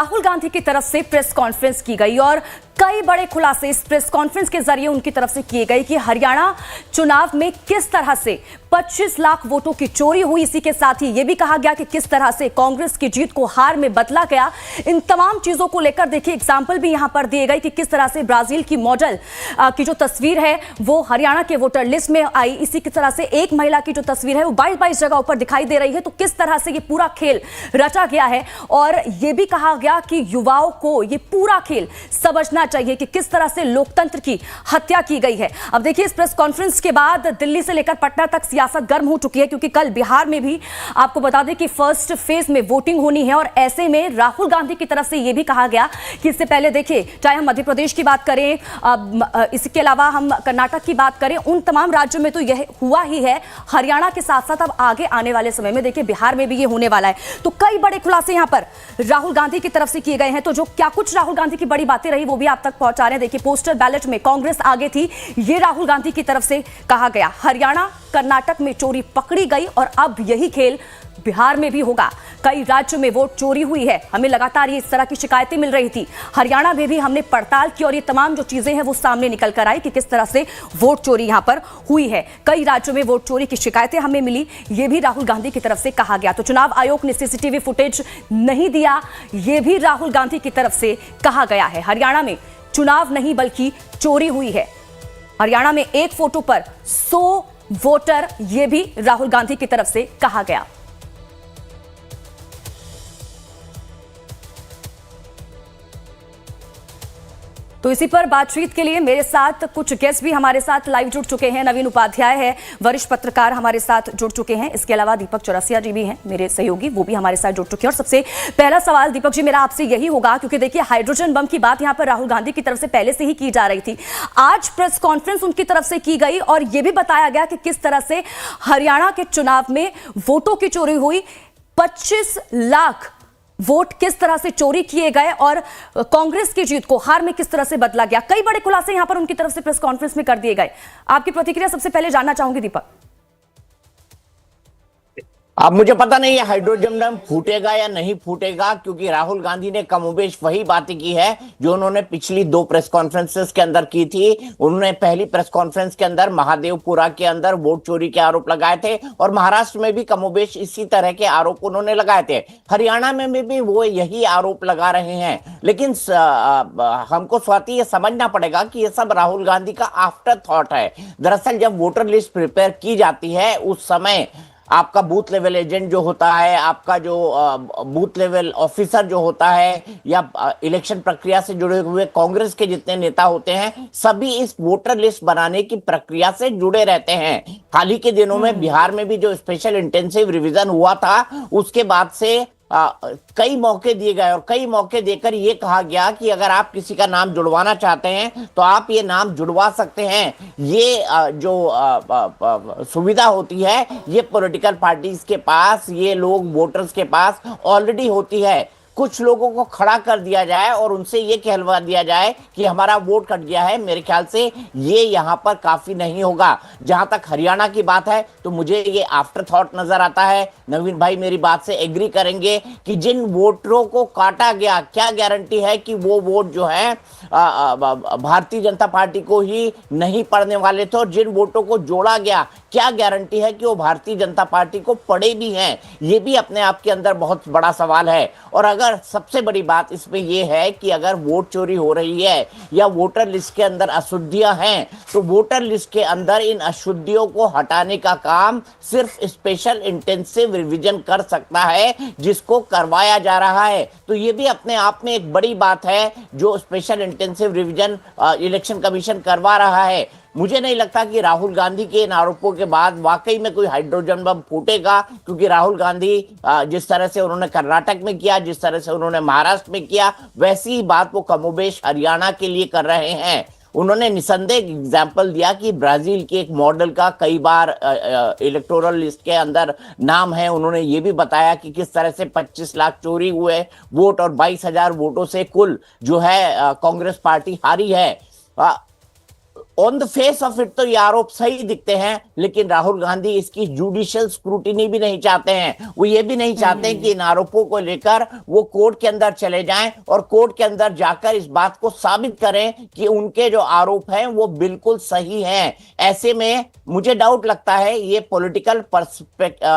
राहुल गांधी की तरफ से प्रेस कॉन्फ्रेंस की गई और कई बड़े खुलासे इस प्रेस कॉन्फ्रेंस के जरिए उनकी तरफ से किए गए कि हरियाणा चुनाव में किस तरह से 25 लाख वोटों की चोरी हुई। इसी के साथ ही यह भी कहा गया कि किस तरह से कांग्रेस की जीत को हार में बदला गया। इन तमाम चीजों को लेकर देखिए एग्जाम्पल भी यहां पर दिए गए कि किस तरह से ब्राजील की मॉडल की जो तस्वीर है वो हरियाणा के वोटर लिस्ट में आई। इसी की तरह से एक महिला की जो तस्वीर है वो 22 जगह पर दिखाई दे रही है। तो किस तरह से ये पूरा खेल रचा गया है और यह भी कहा गया कि युवाओं को ये पूरा खेल समझना चाहिए कि किस तरह से लोकतंत्र की हत्या की गई है। अब देखिए इस प्रेस कॉन्फ्रेंस के बाद दिल्ली से लेकर पटना तक सियासत गर्म हो चुकी है, क्योंकि कल बिहार में भी आपको बता दें कि फर्स्ट फेज में वोटिंग होनी है और ऐसे में राहुल गांधी की तरफ से यह भी कहा गया कि इससे पहले देखिए चाहे हम मध्य प्रदेश की बात करें, इसके अलावा हम कर्नाटक की बात करें, उन तमाम राज्यों में तो यह हुआ ही है। हरियाणा के साथ साथ अब आगे आने वाले समय में देखिए बिहार में भी ये होने वाला है। तो कई बड़े खुलासे यहां पर राहुल गांधी की तरफ से किए गए हैं। तो जो क्या कुछ राहुल गांधी की बड़ी बातें रही वो भी आप तक पहुंचा रहे हैं। देखिए पोस्टल बैलेट में कांग्रेस आगे थी, ये राहुल गांधी की तरफ से कहा गया। हरियाणा कर्नाटक में चोरी पकड़ी गई और अब यही खेल बिहार में भी होगा। कई राज्यों में वोट चोरी हुई है, हमें लगातार ये इस तरह की शिकायतें मिल रही थी। हरियाणा में भी हमने पड़ताल की और ये तमाम जो चीजें हैं वो सामने निकल कर आई कि किस तरह से वोट चोरी यहां पर हुई है। कई राज्यों में वोट चोरी की शिकायतें हमें मिली, ये भी राहुल गांधी की तरफ से कहा गया। तो चुनाव आयोग ने सीसीटीवी फुटेज नहीं दिया, ये भी राहुल गांधी की तरफ से कहा गया है। हरियाणा में चुनाव नहीं बल्कि चोरी हुई है। हरियाणा में एक फोटो पर 100 वोटर, यह भी राहुल गांधी की तरफ से कहा गया। तो इसी पर बातचीत के लिए मेरे साथ कुछ गेस्ट भी हमारे साथ लाइव जुड़ चुके हैं। नवीन उपाध्याय है, वरिष्ठ पत्रकार हमारे साथ जुड़ चुके हैं। इसके अलावा दीपक चौरसिया जी भी हैं, मेरे सहयोगी, वो भी हमारे साथ जुड़ चुके हैं। और सबसे पहला सवाल दीपक जी मेरा आपसे यही होगा, क्योंकि देखिए हाइड्रोजन बम की बात यहां पर राहुल गांधी की तरफ से पहले से ही की जा रही थी। आज प्रेस कॉन्फ्रेंस उनकी तरफ से की गई और यह भी बताया गया कि किस तरह से हरियाणा के चुनाव में वोटों की चोरी हुई। 25 लाख वोट किस तरह से चोरी किए गए और कांग्रेस की जीत को हार में किस तरह से बदला गया। कई बड़े खुलासे यहां पर उनकी तरफ से प्रेस कॉन्फ्रेंस में कर दिए गए। आपकी प्रतिक्रिया सबसे पहले जानना चाहूंगी दीपक। अब मुझे पता नहीं है हाइड्रोजन बम फूटेगा या नहीं फूटेगा, क्योंकि राहुल गांधी ने कमोबेश वही बातें की है जो उन्होंने पिछली 2 प्रेस कॉन्फ्रेंसेस के अंदर की थी। उन्होंने पहली प्रेस कॉन्फ्रेंस के अंदर महादेवपुरा के अंदर वोट चोरी के आरोप लगाए थे और महाराष्ट्र में भी कमोबेश इसी तरह के आरोप उन्होंने लगाए थे। हरियाणा में भी वो यही आरोप लगा रहे हैं। लेकिन हमको स्वाति ये समझना पड़ेगा कि ये सब राहुल गांधी का आफ्टर थॉट है। दरअसल जब वोटर लिस्ट प्रिपेयर की जाती है उस समय आपका बूथ लेवल एजेंट जो होता है, आपका जो बूथ लेवल ऑफिसर जो होता है, या इलेक्शन प्रक्रिया से जुड़े हुए कांग्रेस के जितने नेता होते हैं, सभी इस वोटर लिस्ट बनाने की प्रक्रिया से जुड़े रहते हैं। हाल ही के दिनों में बिहार में भी जो स्पेशल इंटेंसिव रिवीजन हुआ था उसके बाद से कई मौके दिए गए और कई मौके देकर यह कहा गया कि अगर आप किसी का नाम जुड़वाना चाहते हैं तो आप ये नाम जुड़वा सकते हैं। ये जो सुविधा होती है ये पॉलिटिकल पार्टीज के पास, ये लोग वोटर्स के पास ऑलरेडी होती है। कुछ लोगों को खड़ा कर दिया जाए और उनसे ये कहलवा दिया जाए कि हमारा वोट कट गया है, मेरे ख्याल से ये यहां पर काफी नहीं होगा। जहां तक हरियाणा की बात है तो मुझे ये आफ्टर थॉट नजर आता है। नवीन भाई मेरी बात से एग्री करेंगे कि जिन वोटरों को काटा गया, क्या गारंटी है कि वो वोट जो है भारतीय जनता पार्टी को ही नहीं पड़ने वाले थे, और जिन वोटों को जोड़ा गया क्या गारंटी है कि वो भारतीय जनता पार्टी को पड़े भी हैं। ये भी अपने आप के अंदर बहुत बड़ा सवाल है। और अगर सबसे बड़ी बात इसमें यह है कि अगर वोट चोरी हो रही है या वोटर लिस्ट के अंदर अशुद्धियां हैं तो वोटर लिस्ट के अंदर इन अशुद्धियों को हटाने का काम सिर्फ स्पेशल इंटेंसिव रिवीजन कर सकता है, जिसको करवाया जा रहा है। तो ये भी अपने आप में एक बड़ी बात है जो special intensive revision election commission करवा रहा है। मुझे नहीं लगता कि राहुल गांधी के इन आरोपों के बाद वाकई में कोई हाइड्रोजन बम फूटेगा, क्योंकि राहुल गांधी जिस तरह से उन्होंने कर्नाटक में किया, जिस तरह से उन्होंने महाराष्ट्र में किया, वैसी ही बात वो कमोबेश हरियाणा के लिए कर रहे हैं। उन्होंने निसंदेह एग्जाम्पल दिया कि ब्राजील के एक मॉडल का कई बार इलेक्टोरल लिस्ट के अंदर नाम है। उन्होंने ये भी बताया कि किस तरह से 25 लाख चोरी हुए वोट और 22,000 वोटों से कुल जो है कांग्रेस पार्टी हारी है। On the face of it तो ये आरोप सही दिखते हैं, लेकिन राहुल गांधी इसकी जुडिशियल स्क्रूटिनी भी नहीं चाहते हैं। वो ये भी नहीं चाहते हैं कि इन आरोपों को लेकर वो कोर्ट के अंदर चले जाएं और कोर्ट के अंदर जाकर इस बात को साबित करें कि उनके जो आरोप हैं वो बिल्कुल सही हैं। ऐसे में मुझे डाउट लगता है ये पॉलिटिकल पर्सपेक्टिव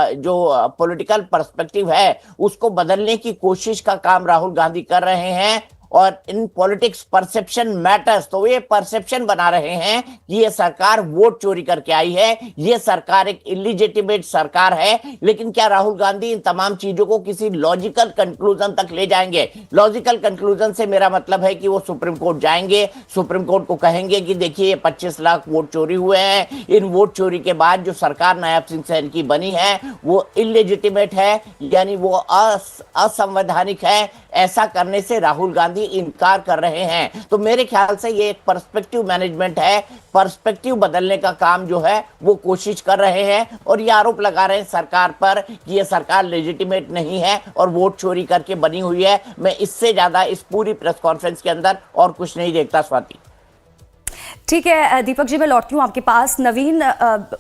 है उसको बदलने की कोशिश का काम राहुल गांधी कर रहे हैं। और इन पॉलिटिक्स परसेप्शन मैटर्स, तो ये परसेप्शन बना रहे हैं कि ये सरकार वोट चोरी करके आई है, ये सरकार एक इलिजिटिमेट सरकार है। लेकिन क्या राहुल गांधी इन तमाम चीजों को किसी लॉजिकल कंक्लूजन तक ले जाएंगे? लॉजिकल कंक्लूजन से मेरा मतलब है कि वो सुप्रीम कोर्ट जाएंगे, सुप्रीम कोर्ट को कहेंगे कि देखिए ये 25 लाख वोट चोरी हुए हैं, इन वोट चोरी के बाद जो सरकार नायब सिंह सैन की बनी है वो इलिजिटिमेट है, यानी वो असंवैधानिक है। ऐसा करने से राहुल गांधी इनकार कर रहे हैं। तो मेरे ख्याल से ये एक पर्सपेक्टिव मैनेजमेंट है, पर्सपेक्टिव बदलने का काम जो है वो कोशिश कर रहे हैं और ये आरोप लगा रहे हैं सरकार पर कि ये सरकार लेजिटिमेट नहीं है और वोट चोरी करके बनी हुई है। मैं इससे ज्यादा इस पूरी प्रेस कॉन्फ्रेंस के अंदर और कुछ नहीं देखता स्वाति। ठीक है दीपक जी, मैं लौटती हूँ आपके पास। नवीन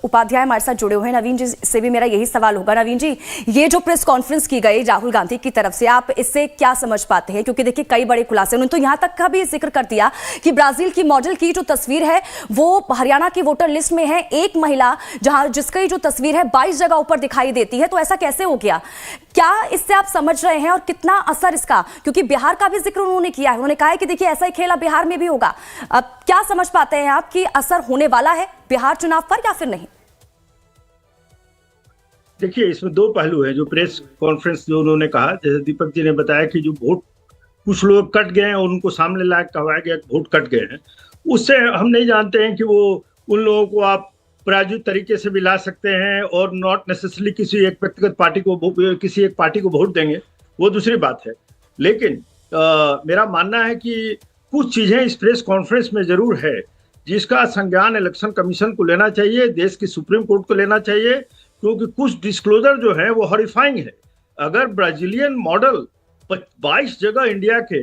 उपाध्याय हमारे साथ जुड़े हुए हैं। नवीन जी से भी मेरा यही सवाल होगा। नवीन जी, ये जो प्रेस कॉन्फ्रेंस की गई राहुल गांधी की तरफ से, आप इससे क्या समझ पाते हैं? क्योंकि देखिए कई बड़े खुलासे, उन्होंने तो यहाँ तक का भी जिक्र कर दिया कि ब्राजील की मॉडल की जो तस्वीर है वो हरियाणा की वोटर लिस्ट में है, एक महिला जहां जिसकी जो तस्वीर है 22 जगह ऊपर दिखाई देती है। तो ऐसा कैसे हो गया? क्या इससे आप समझ रहे हैं और कितना असर इसका? क्योंकि बिहार का भी जिक्र उन्होंने किया है, उन्होंने कहा है कि देखिए ऐसा ही खेला बिहार में भी होगा। अब क्या समझ पाते हैं आप कि असर होने वाला है बिहार चुनाव पर या फिर नहीं? देखिए, इसमें दो पहलू है। जो प्रेस कॉन्फ्रेंस जो उन्होंने कहा, जैसे दीपक जी ने बताया कि जो वोट कुछ लोग कट गए हैं और उनको सामने लायक कहवाया गया वोट कट गए हैं, उससे हम नहीं जानते हैं कि वो उन लोगों को आप प्रायोजित तरीके से भी ला सकते हैं और नॉट नेसेसरली किसी एक व्यक्तिगत पार्टी को, किसी एक पार्टी को वोट देंगे, वो दूसरी बात है। लेकिन मेरा मानना है कि कुछ चीजें इस प्रेस कॉन्फ्रेंस में जरूर है जिसका संज्ञान इलेक्शन कमीशन को लेना चाहिए, देश की सुप्रीम कोर्ट को लेना चाहिए, क्योंकि कुछ डिस्क्लोजर जो है वो हॉरिफाइंग है। अगर ब्राजीलियन मॉडल 22 जगह इंडिया के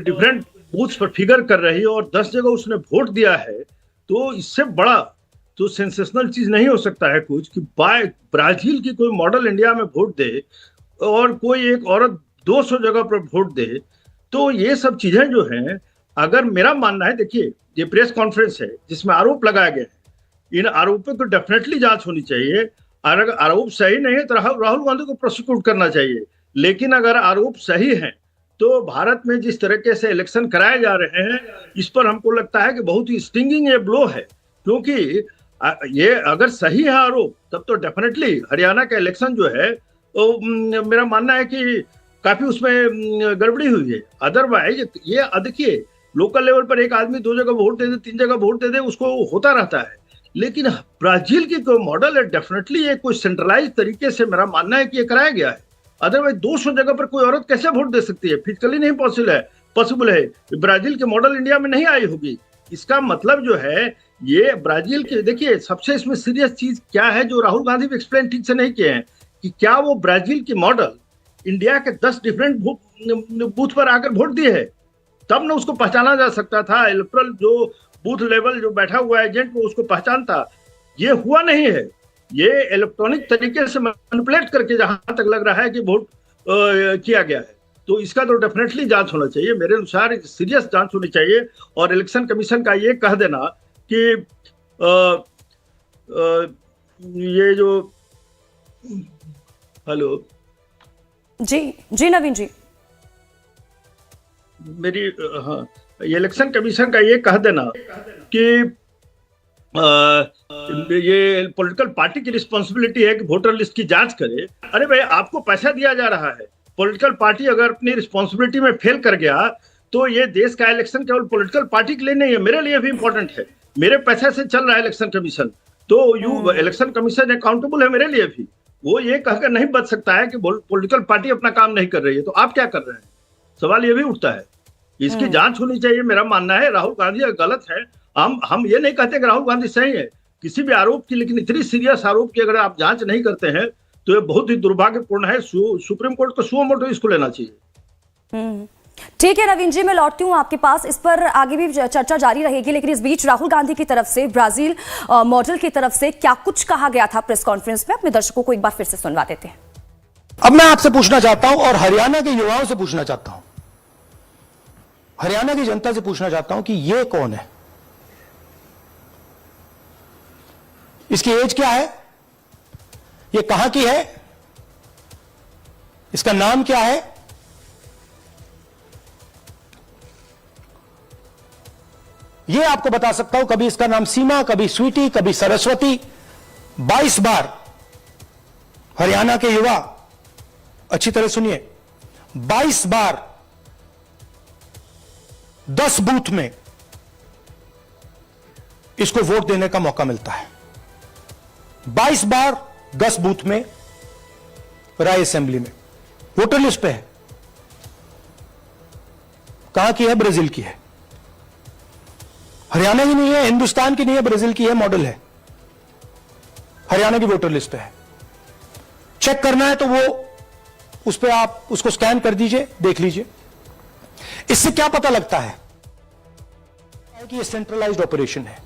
डिफरेंट बूथ्स पर फिगर कर रही है और 10 जगह उसने वोट दिया है, तो इससे बड़ा तो सेंसेशनल चीज नहीं हो सकता है कुछ कि ब्राजील की कोई मॉडल इंडिया में वोट दे और कोई एक औरत 200 जगह पर वोट दे। तो ये सब चीजें जो हैं, अगर मेरा मानना है, देखिए ये प्रेस कॉन्फ्रेंस है जिसमें आरोप लगाए गए हैं, इन आरोपों को डेफिनेटली जांच होनी चाहिए। अगर आरोप सही नहीं है तो राहुल गांधी को प्रोसिक्यूट करना चाहिए। लेकिन अगर आरोप सही है तो भारत में जिस तरीके से इलेक्शन कराए जा रहे हैं, इस पर हमको लगता है कि बहुत ही स्टिंगिंग ये ब्लो है। क्योंकि ये अगर सही है आरोप, तब तो डेफिनेटली हरियाणा का इलेक्शन जो है तो मेरा मानना है कि काफी उसमें गड़बड़ी हुई है। अदरवाइज ये देखिए, लोकल लेवल पर एक आदमी 2 जगह वोट दे दे, 3 जगह वोट दे दे, उसको होता रहता है। लेकिन ब्राजील की कोई मॉडल है, डेफिनेटली ये कोई सेंट्रलाइज तरीके से मेरा मानना है कि ये कराया गया है। अदरवाइज 200 जगह पर कोई औरत कैसे वोट दे सकती है? फिजिकली नहीं पॉसिबल है। ब्राजील की मॉडल इंडिया में नहीं आई होगी। इसका मतलब जो है, ये ब्राजील के, देखिए सबसे इसमें सीरियस चीज क्या है जो राहुल गांधी भी एक्सप्लेन ठीक से नहीं किए हैं, कि क्या वो ब्राजील की मॉडल इंडिया के 10 डिफरेंट बूथ पर आकर वोट दिए है, तब ना उसको पहचाना जा सकता था। इलेक्टोरल जो बूथ लेवल जो बैठा हुआ एजेंट वो उसको पहचानता। ये हुआ नहीं है। ये इलेक्ट्रॉनिक तरीके से मैनिपुलेट करके जहां तक लग रहा है कि वोट किया गया है। तो इसका तो डेफिनेटली जांच होना चाहिए। मेरे अनुसार सीरियस जांच होनी चाहिए। और इलेक्शन कमीशन का ये कह देना कि ये जो हेलो जी नवीन जी, मेरी हाँ, ये इलेक्शन कमीशन का ये कह देना कि ये पॉलिटिकल पार्टी की रिस्पॉन्सिबिलिटी है कि वोटर लिस्ट की जांच करे। अरे भाई, आपको पैसा दिया जा रहा है। पॉलिटिकल पार्टी अगर अपनी रिस्पॉन्सिबिलिटी में फेल कर गया तो ये देश का इलेक्शन केवल पॉलिटिकल पार्टी के लिए नहीं है, मेरे लिए भी इंपॉर्टेंट है। मेरे पैसे से चल रहा है इलेक्शन कमीशन, तो इलेक्शन कमीशन अकाउंटेबल है मेरे लिए भी। वो ये कहकर नहीं बच सकता है कि पॉलिटिकल पार्टी अपना काम नहीं कर रही है, तो आप क्या कर रहे हैं? सवाल ये भी उठता है। इसकी जांच होनी चाहिए। मेरा मानना है राहुल गांधी गलत है। हम ये नहीं कहते कि राहुल गांधी सही है किसी भी आरोप की, लेकिन इतनी सीरियस आरोप की अगर आप जांच नहीं करते हैं तो ये बहुत ही दुर्भाग्यपूर्ण है। सुप्रीम कोर्ट को सुओ मोटो इसको लेना चाहिए। ठीक है नवीन जी, मैं लौटती हूँ आपके पास। इस पर आगे भी चर्चा जारी रहेगी, लेकिन इस बीच राहुल गांधी की तरफ से, ब्राजील मॉडल की तरफ से क्या कुछ कहा गया था प्रेस कॉन्फ्रेंस में, अपने दर्शकों को एक बार फिर से सुनवा देते हैं। अब मैं आपसे पूछना चाहता हूं और हरियाणा के युवाओं से पूछना चाहता हूं, हरियाणा की जनता से पूछना चाहता हूं कि ये कौन है, इसकी एज क्या है, ये कहां की है, इसका नाम क्या है। ये आपको बता सकता हूं, कभी इसका नाम सीमा, कभी स्वीटी, कभी सरस्वती। 22 बार हरियाणा के युवा, अच्छी तरह सुनिए, 22 बार 10 बूथ में इसको वोट देने का मौका मिलता है। 22 बार 10 बूथ में राय असेंबली में वोटर लिस्ट पे है। कहां की है? ब्राजील की है। हरियाणा की नहीं है, हिंदुस्तान की नहीं है, ब्राजील की है, मॉडल है, हरियाणा की वोटर लिस्ट पे है। चेक करना है तो वो उस पे आप उसको स्कैन कर दीजिए, देख लीजिए। इससे क्या पता लगता है कि ये सेंट्रलाइज्ड ऑपरेशन है।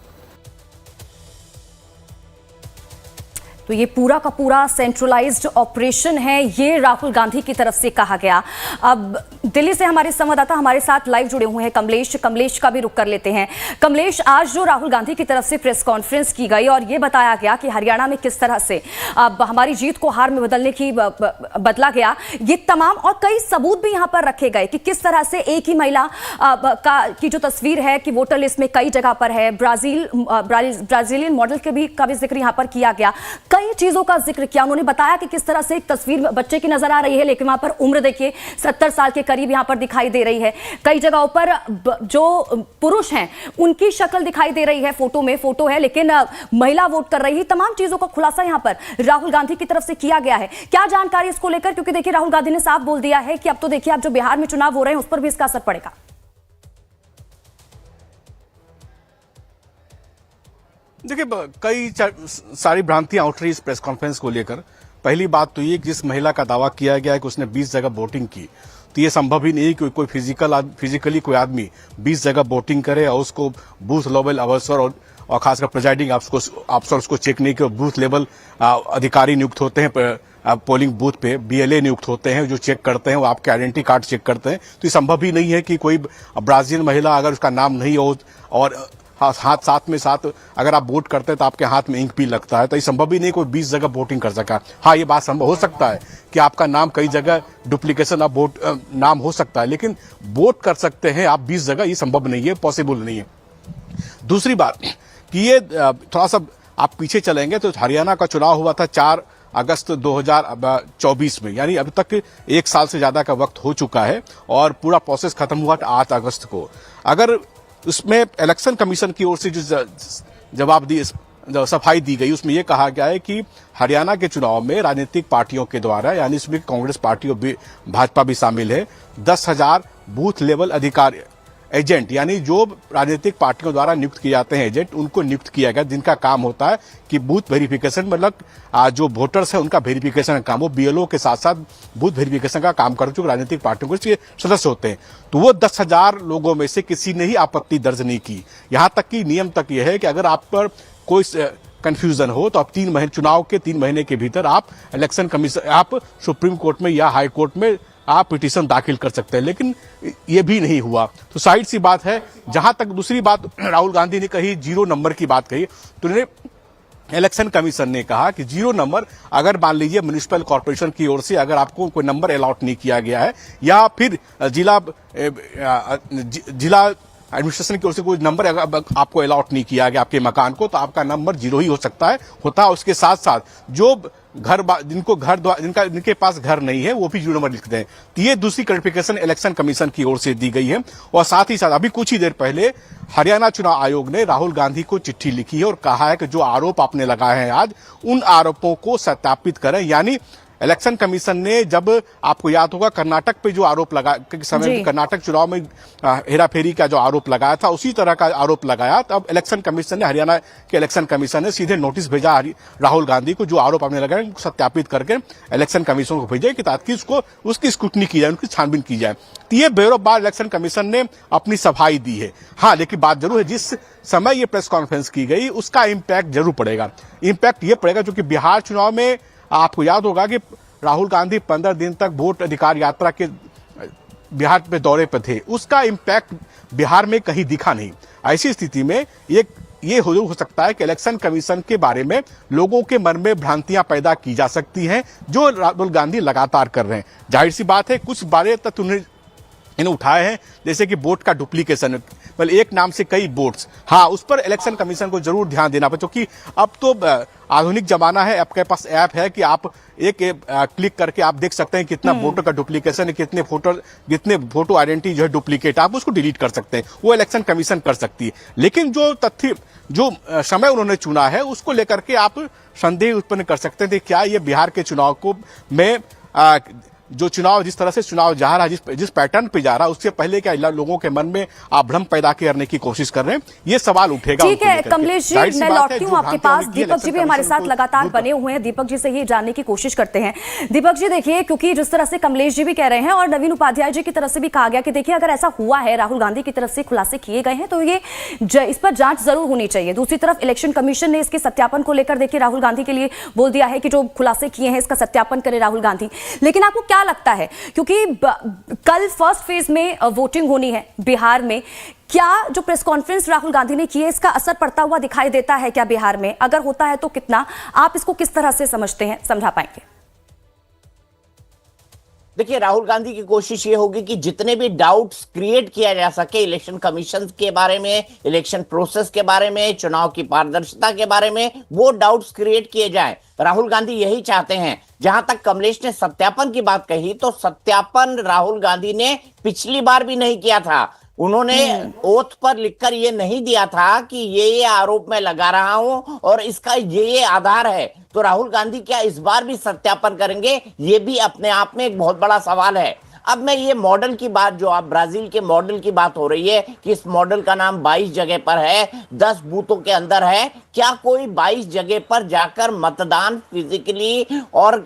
तो ये पूरा का पूरा सेंट्रलाइज्ड ऑपरेशन है, ये राहुल गांधी की तरफ से कहा गया। अब दिल्ली से हमारे संवाददाता हमारे साथ लाइव जुड़े हुए हैं कमलेश का भी रुख कर लेते हैं। कमलेश, आज जो राहुल गांधी की तरफ से प्रेस कॉन्फ्रेंस की गई और ये बताया गया कि हरियाणा में किस तरह से अब हमारी जीत को हार में बदला गया, ये तमाम और कई सबूत भी यहां पर रखे गए कि किस तरह से एक ही महिला की जो तस्वीर है कि वोटर लिस्ट में कई जगह पर है, ब्राजीलियन मॉडल का भी जिक्र यहां पर किया गया, कई चीजों का जिक्र किया। उन्होंने बताया कि किस तरह से एक तस्वीर बच्चे की नजर आ रही है, लेकिन वहां पर उम्र देखिए 70 साल के करीब यहां पर दिखाई दे रही है। कई जगहों पर जो पुरुष हैं उनकी शक्ल दिखाई दे रही है, फोटो है, लेकिन महिला वोट कर रही है। तमाम चीजों का खुलासा यहां पर राहुल गांधी की तरफ से किया गया है। क्या जानकारी इसको लेकर, क्योंकि देखिए राहुल गांधी ने साफ बोल दिया है कि अब तो देखिए आप जो बिहार में चुनाव हो रहे हैं उस पर भी इसका असर पड़ेगा। देखिए, कई सारी भ्रांतियां उठ रही इस प्रेस कॉन्फ्रेंस को लेकर। पहली बात तो ये कि जिस महिला का दावा किया गया है कि उसने 20 जगह वोटिंग की, तो ये संभव ही नहीं कि कोई फिजिकली कोई आदमी 20 जगह वोटिंग करे और उसको बूथ लेवल अफसर और खासकर प्रिजाइडिंग अफसर उसको चेक नहीं करे। बूथ लेवल अधिकारी नियुक्त होते हैं पोलिंग बूथ पे, BLA नियुक्त होते हैं जो चेक करते हैं, वो आपके आइडेंटिटी कार्ड चेक करते हैं। तो ये संभव ही नहीं है कि कोई ब्राजील महिला अगर उसका नाम नहीं हो और साथ में अगर आप वोट करते हैं तो आपके हाथ में इंक भी लगता है, तो ये संभव ही नहीं कोई 20 जगह वोटिंग कर सका। हाँ, ये बात संभव हो सकता है कि आपका नाम कई जगह डुप्लीकेशन ऑफ वोट नाम हो सकता है, लेकिन वोट कर सकते हैं आप 20 जगह, ये संभव नहीं है, पॉसिबल नहीं है। दूसरी बात कि ये थोड़ा सा आप पीछे चलेंगे तो हरियाणा का चुनाव हुआ था 4 अगस्त 2024 में, यानी अभी तक 1 साल से ज्यादा का वक्त हो चुका है और पूरा प्रोसेस खत्म हुआ 8 अगस्त को। अगर उसमें इलेक्शन कमीशन की ओर से जो सफाई दी गई, उसमें यह कहा गया है कि हरियाणा के चुनाव में राजनीतिक पार्टियों के द्वारा, यानी इसमें कांग्रेस पार्टी और भाजपा भी शामिल है, 10,000 बूथ लेवल अधिकारी एजेंट, यानी जो राजनीतिक पार्टियों द्वारा नियुक्त किए जाते हैं एजेंट, उनको नियुक्त किया गया, जिनका काम होता है कि बूथ वेरिफिकेशन, मतलब जो वोटर्स है उनका वेरिफिकेशन का काम, वो BLO के साथ साथ बूथ वेरिफिकेशन का काम कर चुके राजनीतिक पार्टियों के सदस्य होते हैं। तो वो 10,000 लोगों में से किसी ने ही आपत्ति दर्ज नहीं की। यहां तक कि नियम तक यह है कि अगर आप पर कोई कंफ्यूजन हो तो आप चुनाव के 3 महीने के भीतर आप इलेक्शन कमीशन, आप सुप्रीम कोर्ट में या हाई कोर्ट में आप पिटीशन दाखिल कर सकते हैं, लेकिन ये भी नहीं हुआ। तो साइड सी बात है। जहां तक दूसरी बात राहुल गांधी ने कही, 0 नंबर की बात कही, तो इलेक्शन कमीशन ने कहा कि 0 नंबर अगर मान लीजिए म्युनिसिपल कॉर्पोरेशन की ओर से अगर आपको कोई नंबर अलॉट नहीं किया गया है या फिर जिला एडमिनिस्ट्रेशन की ओर से कोई नंबर आपको अलॉट नहीं किया गया आपके मकान को, तो आपका नंबर 0 ही हो सकता है, होता है। उसके साथ साथ जो जिनके पास घर नहीं है वो भी 0 नंबर लिखते हैं। तो ये दूसरी क्लैरिफिकेशन इलेक्शन कमीशन की ओर से दी गई है। और साथ ही साथ अभी कुछ ही देर पहले हरियाणा चुनाव आयोग ने राहुल गांधी को चिट्ठी लिखी है और कहा है कि जो आरोप आपने लगाए हैं आज, उन आरोपों को सत्यापित करें, यानी इलेक्शन कमीशन ने, जब आपको याद होगा कर्नाटक पे जो आरोप लगा समय जी। कर्नाटक चुनाव में हेराफेरी का जो आरोप लगाया था, उसी तरह का आरोप लगाया। तब इलेक्शन कमीशन ने, हरियाणा के इलेक्शन कमीशन ने सीधे नोटिस भेजा राहुल गांधी को, जो आरोप आपने लगाया उनको सत्यापित करके इलेक्शन कमीशन को भेजा कि ताकि उसको उसकी स्क्रूटनी की जाए, उनकी छानबीन की जाए। तो ये बेरोबार इलेक्शन कमीशन ने अपनी सफाई दी है। हाँ, लेकिन बात जरूर है, जिस समय ये प्रेस कॉन्फ्रेंस की गई उसका इंपैक्ट जरूर पड़ेगा। इंपैक्ट ये पड़ेगा क्योंकि बिहार चुनाव में आपको याद होगा कि राहुल गांधी 15 दिन तक वोट अधिकार यात्रा के बिहार पे दौरे पर थे, उसका इंपैक्ट बिहार में कहीं दिखा नहीं। ऐसी स्थिति में ये हो सकता है कि इलेक्शन कमीशन के बारे में लोगों के मन में भ्रांतियां पैदा की जा सकती हैं, जो राहुल गांधी लगातार कर रहे हैं। जाहिर सी बात है, कुछ बारे तक इन्हें उठाए हैं, जैसे कि वोट का डुप्लीकेशन, मतलब एक नाम से कई वोट्स। हाँ, उस पर इलेक्शन कमीशन को जरूर ध्यान देना पड़ेगा, क्योंकि अब तो आधुनिक जमाना है, आपके पास ऐप है कि आप एक क्लिक करके आप देख सकते हैं कितना वोटर का डुप्लीकेशन है, कितने फोटो आइडेंटिटी जो है डुप्लीकेट, आप उसको डिलीट कर सकते हैं। वो इलेक्शन कमीशन कर सकती है। लेकिन जो तथ्य, जो समय उन्होंने चुना है, उसको लेकर के आप संदेह उत्पन्न कर सकते हैं। क्या ये बिहार के चुनाव को में जो चुनाव, जिस तरह से चुनाव जा रहा है, जिस पैटर्न पे जा रहा है, उससे पहले क्या लोगों के मन में आप भ्रम पैदा करने की कोशिश कर रहे हैं, ये सवाल उठेगा। ठीक है कमलेश जी, मैं लौटती हूँ आपके पास। दीपक जी भी हमारे साथ लगातार बने हुए हैं, दीपक जी से ही जानने की कोशिश करते हैं। दीपक जी देखिए, क्योंकि जिस तरह से कमलेश जी भी कह रहे हैं और नवीन उपाध्याय जी की तरफ से भी कहा गया कि देखिए अगर ऐसा हुआ है, राहुल गांधी की तरफ से खुलासे किए गए हैं, तो ये इस पर जांच जरूर होनी चाहिए। दूसरी तरफ इलेक्शन कमीशन ने इसके सत्यापन को लेकर देखिए राहुल गांधी के लिए बोल दिया है कि जो खुलासे किए हैं इसका सत्यापन करे राहुल गांधी। लेकिन आपको क्या लगता है, क्योंकि कल फर्स्ट फेज में वोटिंग होनी है बिहार में, क्या जो प्रेस कॉन्फ्रेंस राहुल गांधी ने की है इसका असर पड़ता हुआ दिखाई देता है क्या बिहार में? अगर होता है तो कितना? आप इसको किस तरह से समझते हैं, समझा पाएंगे? देखिए, राहुल गांधी की कोशिश ये होगी कि जितने भी डाउट्स क्रिएट किया जा सके इलेक्शन कमीशन के बारे में, इलेक्शन प्रोसेस के बारे में, चुनाव की पारदर्शिता के बारे में, वो डाउट्स क्रिएट किए जाएं। राहुल गांधी यही चाहते हैं। जहां तक कमलेश ने सत्यापन की बात कही, तो सत्यापन राहुल गांधी ने पिछली बार भी नहीं किया था। उन्होंने ओथ पर लिखकर ये नहीं दिया था कि ये आरोप मैं लगा रहा हूं और इसका ये आधार है। तो राहुल गांधी क्या इस बार भी सत्यापन करेंगे? ये भी अपने आप में एक बहुत बड़ा सवाल है। अब मैं ये मॉडल की बात, जो आप ब्राजील के मॉडल की बात हो रही है कि इस मॉडल का नाम 22 जगह पर है, 10 बूथों के अंदर है, क्या कोई 22 जगह पर जाकर मतदान फिजिकली और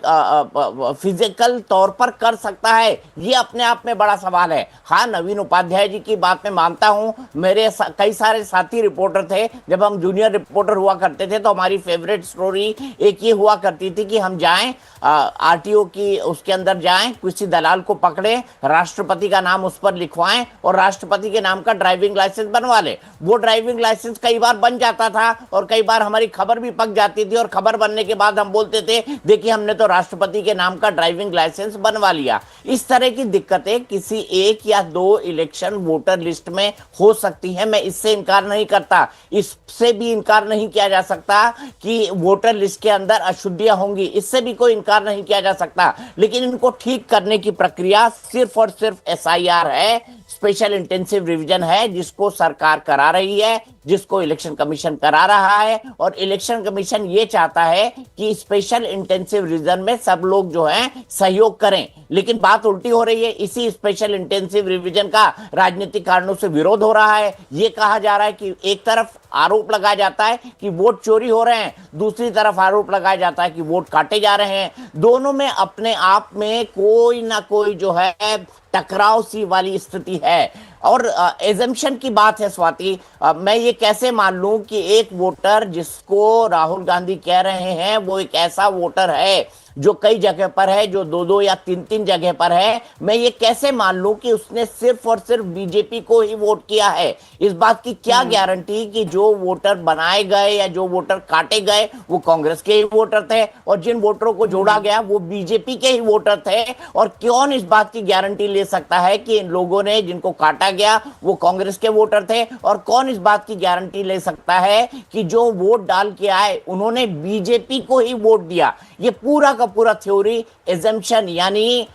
फिजिकल तौर पर कर सकता है? ये अपने आप में बड़ा सवाल है। हाँ, नवीन उपाध्याय जी की बात मैं मानता हूं। मेरे कई सारे साथी रिपोर्टर थे, जब हम जूनियर रिपोर्टर हुआ करते थे तो हमारी फेवरेट स्टोरी एक ये हुआ करती थी कि हम जाएं आरटीओ की उसके अंदर जाएं, किसी दलाल को पकड़े, राष्ट्रपति का नाम उस पर लिखवाएं और राष्ट्रपति के नाम का ड्राइविंग लाइसेंस बनवा ले। वो ड्राइविंग लाइसेंस कई बार बन जाता था और कई बार हमारी खबर भी पक जाती थी और खबर बनने के बाद हम बोलते थे देखिए हमने तो राष्ट्रपति के नाम का ड्राइविंग लाइसेंस बनवा लिया। इस तरह की दिक्कतें किसी एक या दो इलेक्शन वोटर लिस्ट में हो सकती है, मैं इससे इनकार नहीं करता। इससे भी इनकार नहीं किया जा सकता कि वोटर लिस्ट के अंदर अशुद्धियां होंगी, इससे भी कोई इनकार नहीं किया जा सकता। लेकिन इनको ठीक करने की प्रक्रिया सिर्फ और सिर्फ एसआईआर है, स्पेशल इंटेंसिव रिवीजन है, जिसको सरकार करा रही है, जिसको इलेक्शन कमीशन करा रहा है। और इलेक्शन कमीशन ये चाहता है कि स्पेशल इंटेंसिव रिवीजन में सब लोग जो हैं सहयोग करें। लेकिन बात उल्टी हो रही है, इसी स्पेशल इंटेंसिव रिवीजन का राजनीतिक कारणों से विरोध हो रहा है। ये कहा जा रहा है कि एक तरफ आरोप लगाया जाता है कि वोट चोरी हो रहे हैं, दूसरी तरफ आरोप लगाया जाता है कि वोट काटे जा रहे हैं। दोनों में अपने आप में कोई ना कोई जो है टकराव सी वाली स्थिति है। और एजम्पशन की बात है स्वाति, मैं ये कैसे मान लूं कि एक वोटर जिसको राहुल गांधी कह रहे हैं वो एक ऐसा वोटर है जो कई जगह पर है, जो 2-2 या 3-3 जगह पर है, मैं ये कैसे मान लूं कि उसने सिर्फ और सिर्फ बीजेपी को ही वोट किया है? इस बात की क्या गारंटी कि जो वोटर बनाए गए या जो वोटर काटे गए वो कांग्रेस के ही वोटर थे और जिन वोटरों को जोड़ा गया वो बीजेपी के ही वोटर थे? और कौन इस बात की गारंटी ले सकता है कि इन लोगों ने जिनको काटा गया वो कांग्रेस के वोटर थे? और कौन इस बात की गारंटी ले सकता है कि जो वोट डाल के आए उन्होंने बीजेपी को ही वोट दिया? ये पूरा का पूरा थ्योरी एजम्पशन, यानी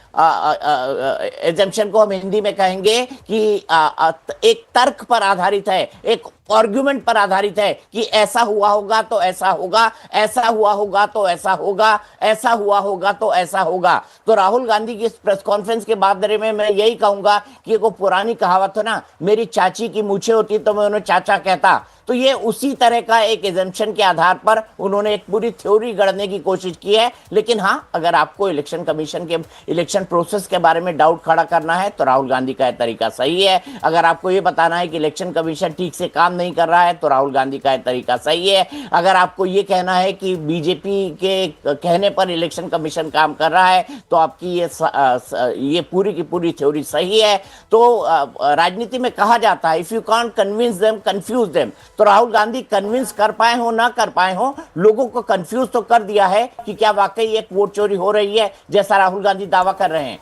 एजम्पशन को हम हिंदी में कहेंगे कि एक तर्क पर आधारित है, एक आर्गुमेंट पर आधारित है कि ऐसा हुआ होगा तो ऐसा होगा, ऐसा हुआ होगा तो ऐसा होगा, ऐसा हुआ होगा तो ऐसा होगा। तो राहुल गांधी की इस प्रेस कॉन्फ्रेंस के बारे में मैं यही कहूंगा कि वो पुरानी कहावत है ना, मेरी चाची की मूछें होती तो मैं उन्हें चाचा कहता, तो ये उसी तरह का एक एजम्पशन के आधार पर उन्होंने एक पूरी थ्योरी गढ़ने की कोशिश की है। लेकिन हाँ, अगर आपको इलेक्शन कमीशन के इलेक्शन प्रोसेस के बारे में डाउट खड़ा करना है तो राहुल गांधी का तरीका सही है। अगर आपको ये बताना है कि इलेक्शन कमीशन ठीक से काम नहीं कर रहा है तो राहुल गांधी का तरीका सही है। अगर आपको ये कहना है कि बीजेपी के कहने पर इलेक्शन कमीशन काम कर रहा है तो आपकी ये पूरी की पूरी थ्योरी सही है। तो राजनीति में कहा जाता है, if you can't convince them confuse them. तो राहुल गांधी कन्विंस कर पाए हो ना कर पाए हो, लोगों को कंफ्यूज तो कर दिया है कि क्या वाकई एक वोट चोरी हो रही है जैसा राहुल गांधी दावा कर रहे हैं।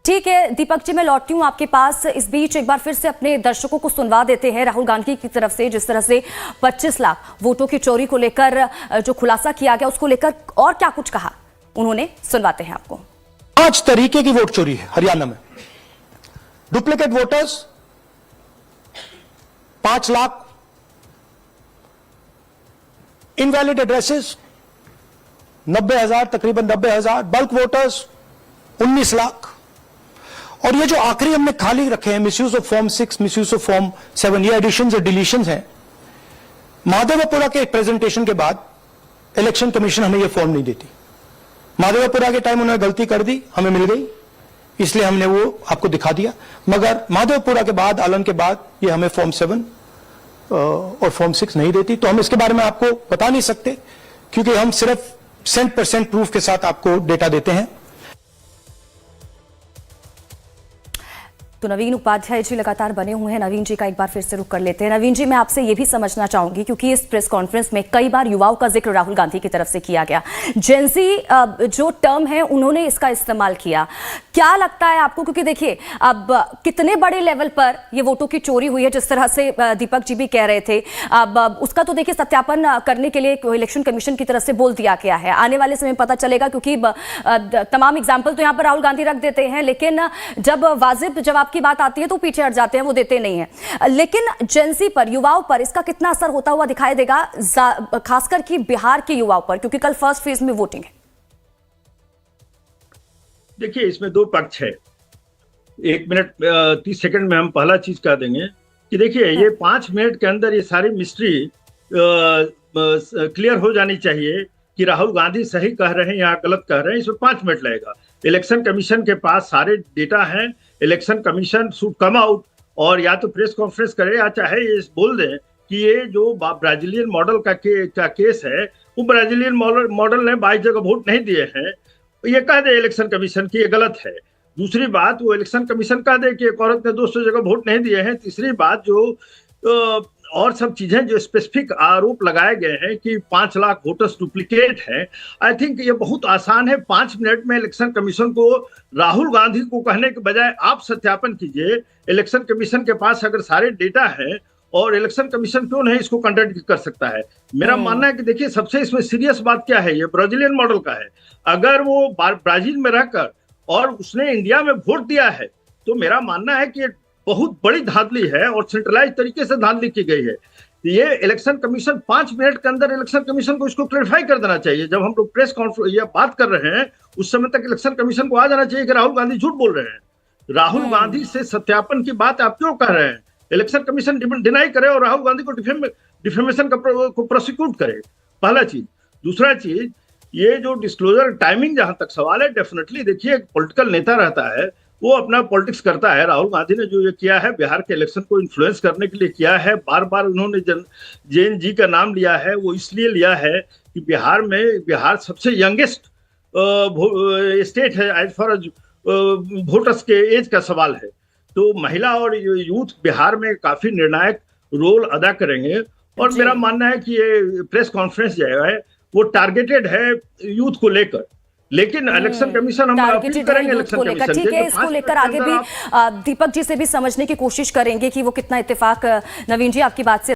ठीक है दीपक जी, मैं लौटती हूं आपके पास। इस बीच एक बार फिर से अपने दर्शकों को सुनवा देते हैं राहुल गांधी की तरफ से जिस तरह से 25 लाख वोटों की चोरी को लेकर जो खुलासा किया गया उसको लेकर और क्या कुछ कहा उन्होंने, सुनवाते हैं आपको। 5 तरीके की वोट चोरी है हरियाणा में। Duplicate voters 5 lakh, invalid addresses 90,000, तकरीबन 90,000, बल्क वोटर्स 19 लाख। और ये जो आखिरी हमने खाली रखे हैं, misuse of form 6, misuse of form 7, ये एडिशंस और डिलीशंस हैं। महादेवपुरा के प्रेजेंटेशन के बाद इलेक्शन कमीशन हमें ये फॉर्म नहीं देती। महादेवपुरा के टाइम उन्होंने गलती कर दी, हमें मिल गई, इसलिए हमने वो आपको दिखा दिया। मगर महादेवपुरा के बाद, आलन के बाद ये हमें फॉर्म 7 और फॉर्म 6 नहीं देती। तो हम इसके बारे में आपको बता नहीं सकते क्योंकि हम सिर्फ 100% प्रूफ के साथ आपको डेटा देते हैं। तो नवीन उपाध्याय जी लगातार बने हुए हैं। नवीन जी का एक बार फिर से रुख कर लेते हैं। नवीन जी, मैं आपसे ये भी समझना चाहूंगी क्योंकि इस प्रेस कॉन्फ्रेंस में कई बार युवाओं का जिक्र राहुल गांधी की तरफ से किया गया। जेंजी जो टर्म है उन्होंने इसका इस्तेमाल किया। क्या लगता है आपको, क्योंकि देखिए अब कितने बड़े लेवल पर ये वोटों की चोरी हुई है, जिस तरह से दीपक जी भी कह रहे थे, अब उसका तो देखिए सत्यापन करने के लिए इलेक्शन कमीशन की तरफ से बोल दिया गया है। आने वाले समय पता चलेगा क्योंकि तमाम एग्जाम्पल तो यहाँ पर राहुल गांधी रख देते हैं, लेकिन जब वाजिब जवाब की बात आती है तो पीछे हट जाते हैं, वो देते नहीं है। लेकिन जेंजी पर, युवाओं पर इसका कितना असर होता हुआ दिखाई देगा, खासकर कि बिहार के युवाओं पर, क्योंकि कल फर्स्ट फेज में वोटिंग है। देखिए, इसमें 2 पक्ष है। 1 मिनट 30 सेकंड में हम पहला चीज कह देंगे कि देखिए ये 5 मिनट के अंदर ये सारी मिस्ट्री क्लियर हो जानी चाहिए कि राहुल गांधी सही कह रहे हैं या गलत कह रहे हैं। इसमें 5 मिनट लगेगा। इलेक्शन कमीशन के पास सारे डेटा हैं। Election commission should come out और या तो प्रेस कॉन्फ्रेंस करे या चाहे ये बोल दें कि ये जो ब्राजीलियन मॉडल का केस है, वो ब्राजीलियन मॉडल ने 22 जगह वोट नहीं दिए हैं, ये कह दे इलेक्शन कमीशन की ये गलत है। दूसरी बात, वो इलेक्शन कमीशन कह दे कि एक औरत ने 200 जगह वोट नहीं दिए हैं। तीसरी बात, जो और सब चीजें जो स्पेसिफिक आरोप लगाए गए हैं कि 5 लाख वोटर्स डुप्लीकेट हैं, आई थिंक ये बहुत आसान है। 5 मिनट में इलेक्शन कमीशन को राहुल गांधी को कहने के बजाय आप सत्यापन कीजिए। इलेक्शन कमीशन के पास अगर सारे डेटा हैं और इलेक्शन कमीशन क्यों नहीं इसको कंडक्ट कर सकता है। मेरा मानना है कि देखिए सबसे इसमें सीरियस बात क्या है, ये ब्राजीलियन मॉडल का है। अगर वो ब्राजील में रहकर और उसने इंडिया में वोट दिया है तो मेरा मानना है कि बहुत बड़ी धांधली है और सेंट्रलाइज तरीके से धांधली की गई है। ये इलेक्शन कमीशन 5 मिनट के अंदर इलेक्शन कमीशन को इसको क्लैरिफाई कर देना चाहिए। जब हम लोग प्रेस कॉन्फ्रेंस ये बात कर रहे हैं उस समय तक इलेक्शन कमीशन को आ जाना चाहिए कि राहुल गांधी झूठ बोल रहे हैं। राहुल गांधी से सत्यापन की बात आप क्यों कह रहे हैं? इलेक्शन कमीशन डिनाई करे और राहुल गांधी को डिफेमेशन को प्रोसिक्यूट करे, पहला चीज। दूसरा चीज, ये जो डिस्क्लोजर टाइमिंग जहां तक सवाल है, डेफिनेटली देखिए एक पॉलिटिकल नेता रहता है, वो अपना पॉलिटिक्स करता है। राहुल गांधी ने जो ये किया है बिहार के इलेक्शन को इन्फ्लुएंस करने के लिए किया है। बार बार उन्होंने जैन जी का नाम लिया है, वो इसलिए लिया है कि बिहार सबसे यंगेस्ट स्टेट है एज फार एज वोटर्स के एज का सवाल है। तो महिला और यूथ बिहार में काफी निर्णायक रोल अदा करेंगे। और मेरा मानना है कि ये प्रेस कॉन्फ्रेंस जो है वो टारगेटेड है यूथ को लेकर, लेकिन इलेक्शन कमीशन हम अपील करेंगे इलेक्शन कमीशन। ठीक है, इसको लेकर आगे भी दीपक जी से भी समझने की कोशिश करेंगे कि वो कितना इत्तेफाक। नवीन जी, आपकी बात से